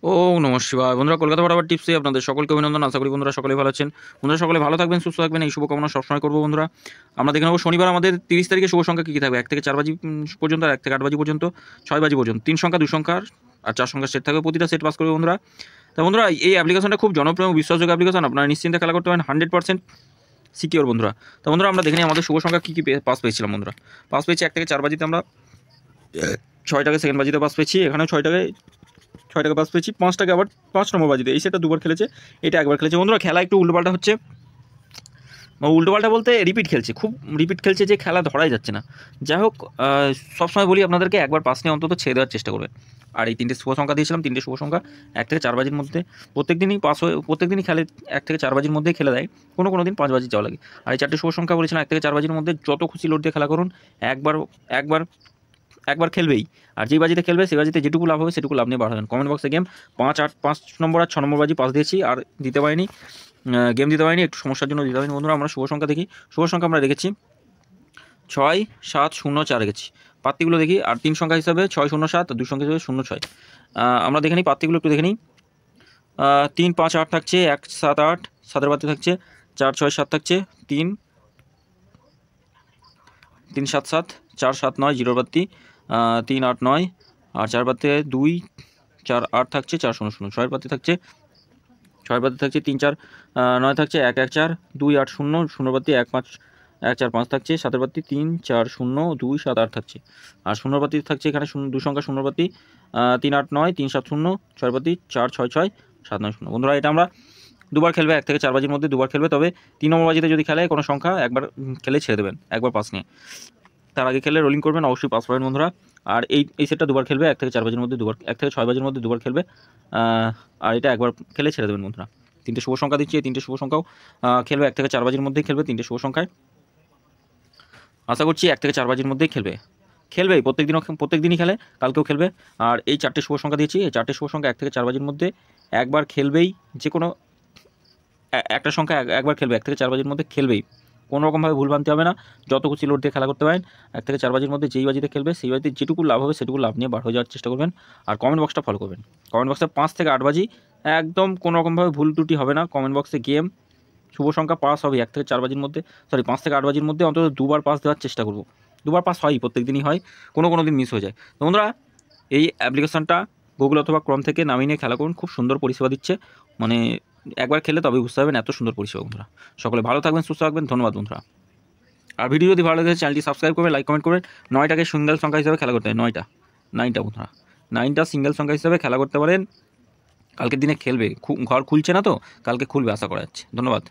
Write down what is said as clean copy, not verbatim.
ওম নমঃ শিবায়। বন্ধুরা, কলকাতা বরাবর টিপসে আপনাদের সকলকে অভিনন্দন। আশা করি বন্ধুরা সকলে ভালো আছেন। বন্ধুরা সকলে ভালো থাকবেন, সুস্থ থাকবেন, এই শুভকামনা সবসময় করবো। বন্ধুরা, আমরা দেখে নেব শনিবার আমাদের 30 তারিখে শুভ সংখ্যা কী কী থাকবে। 1 থেকে 4 বাজি পর্যন্ত, আর 1 থেকে 8 বাজি পর্যন্ত, 6 বাজি পর্যন্ত, 3 সংখ্যা 2 সংখ্যার আর 4 সংখ্যার সেট থাকবে। প্রতিটা সেট পাস করবে বন্ধুরা। তা বন্ধুরা, এই অ্যাপ্লিকেশনটা খুব জনপ্রিয় এবং বিশ্বাসযোগ্য অ্যাপ্লিকেশন। আপনারা নিশ্চিন্তে খেলা করতে পারেন, 100% সিকিওর বন্ধুরা। তো বন্ধুরা, আমরা দেখে নিই আমাদের শুভ সংখ্যা কী কী পাস পেয়েছিলাম। বন্ধুরা, পাস পেয়েছি 1 থেকে 4 বাজিতে আমরা 6 টাকা, সেকেন্ড বাজিতে পাস পেয়েছি, এখানেও 6 টাকা পাস পেয়েছি, 5 টাকা আবার 5 নম্বর বাজিতে। এই সেটটা দুবার খেলেছে, এটা একবার খেলেছে। বন্ধুরা, খেলা একটু উল্টোপাল্টা হচ্ছে। উল্টোপাল্টা বলতে রিপিট খেলছে, খুব রিপিট খেলছে, যে খেলা ধরাই যাচ্ছে না। যাই হোক, সবসময় বলি আপনাদেরকে একবার পাস নিয়ে অন্তত ছেড়ে দেওয়ার চেষ্টা করবেন। আর এই 3টে শুভ সংখ্যা দিয়েছিলাম, 3টে শুভ সংখ্যা 1 থেকে 4 বাজির মধ্যে প্রত্যেক দিনই পাস হয়ে, প্রত্যেক দিনই খেলে 1 থেকে 4 বাজির মধ্যেই খেলে দেয়। কোনো দিন 5 বাজি যাওয়া লাগে। আর এই 4টে শুভ সংখ্যা বলেছিলাম 1 থেকে 4 বাজির মধ্যে যত খুশি লোড দিয়ে খেলা করুন, একবার খেলবেই। আর যেই বাজিতে খেলবে সেই বাজিতে যেটুকু লাভ হবে সেটুকু লাভ নিয়ে বাড়াবেন। কমেন্ট বক্সে গেম 5 নম্বর আর 6 নম্বর বাজি পাস দিয়েছি, আর দিতে পারিনি, গেম দিতে পারিনি, একটু সমস্যার জন্য দিতে পারিনি। বন্ধুরা, আমরা শুভ সংখ্যা দেখি। শুভ সংখ্যা আমরা রেখেছি 6, 7, 0, 4 রেখেছি। পাত্তিগুলো দেখি। আর 3 সংখ্যা হিসাবে 6, 0, 7, আর 2 সংখ্যা হিসাবে 0, 6। আমরা দেখে নিই পাত্তিগুলো, একটু দেখে নিই। 3, 5, 8 থাকছে, 1, 7, 8, 7-এর পাত্তি থাকছে, 4, 6, 7 থাকছে, 3, 7, 7, 4, 7, 9, 0 পাত্তি, 3, 8, 9, আর 4 পাত্তি 2, 4, 8 থাকছে, 4, 0, 0, 6 পাত্তি থাকছে, 6 পাত্তি থাকছে, 3, 4, 9 থাকছে, 1, 1, 4, 2, 8, 0, 0 পাত্তি 1, 5, 1, 4, 5 থাকছে, 7 পাত্তি 3, 4, 0, 2, 7, 8 থাকছে। আর 0 পাত্তি থাকছে এখানে 2 সংখ্যা 0 পাত্তি, 3, 8, 9, 3, 7, 0, 6 পাত্তি 4, 6, 6, 7, 9, 0। বন্ধুরা, এটা আমরা দুবার খেলবে, 1 থেকে 4 বাজির মধ্যে দুবার খেলবে। তবে 3 নম্বর বাজিতে যদি খেলে কোনো সংখ্যা একবার খেলে ছেড়ে দেবেন, একবার পাস নিয়ে। তার আগে খেলে রোলিং করবেন, অবশ্যই পাস পাবেন বন্ধুরা। আর এই সেটটা দুবার খেলবে, 1 থেকে 4 বাজির মধ্যে দুবার, 1 থেকে 6 বাজির মধ্যে দুবার খেলবে। আর এটা একবার খেলে ছেড়ে দেবেন বন্ধুরা। 3টে শুভ সংখ্যা দিচ্ছি, এই 3টে শুভ সংখ্যাও খেলবে 1 থেকে 4 বাজির মধ্যেই খেলবে। 3টে শুভ সংখ্যায় আশা করছি 1 থেকে 4 বাজির মধ্যেই খেলবেই। প্রত্যেক দিনই খেলে, কালকেও খেলবে। আর এই 4টে শুভ সংখ্যা দিয়েছি, এই 4টে শুভ সংখ্যা 1 থেকে 4 বাজির মধ্যে একবার খেলবেই। যে কোনো একটা সংখ্যা একবার খেলবে, 1 থেকে 4 বাজির মধ্যে খেলবেই। কোনো রকমভাবে ভুলভ্রান্তি হবে না, যত খুশি লোড দিয়ে খেলা করতে পারেন। 1 থেকে 4 বাজির মধ্যে যেই বাজিতে খেলবে সেই বাজিতে যেটুকু লাভ হবে সেটুকু লাভ নিয়ে বার হয়ে যাওয়ার চেষ্টা করবেন। আর কমেন্ট বক্সটা ফলো করবেন। কমেন্ট বক্সে 5 থেকে 8 বাজি একদম কোনো রকমভাবে ভুল ত্রুটি হবে না। কমেন্ট বক্সে গেম শুভ সংখ্যা পাস হবে 1 থেকে 4 বাজির মধ্যে, 5 থেকে 8 বাজির মধ্যে অন্তত দুবার পাস দেওয়ার চেষ্টা করব। দুবার পাস হয়, প্রত্যেক দিনই হয়, কোনো দিন মিস হয়ে যায়। তো বন্ধুরা, এই অ্যাপ্লিকেশনটা গুগল অথবা ক্রম থেকে নামিয়ে নিয়ে খেলা করুন, খুব সুন্দর পরিষেবা দিচ্ছে। মানে একবার খেলে তবেই বুঝতে পারবেন এত সুন্দর পরিষেবা। বন্ধুরা, সকলে ভালো থাকবেন, সুস্থ থাকবেন, ধন্যবাদ বন্ধুরা। আর ভিডিও যদি ভালো লাগে চ্যানেলটি সাবস্ক্রাইব করবেন, লাইক কমেন্ট করবেন। 9টাকে সিঙ্গেল সংখ্যা হিসাবে খেলা করতে হয়, 9টা বন্ধুরা, 9টা সিঙ্গেল সংখ্যা হিসাবে খেলা করতে পারেন। কালকের দিনে খেলবে, ঘর খুলছে না তো, কালকে খুলবে আশা করা যাচ্ছে। ধন্যবাদ।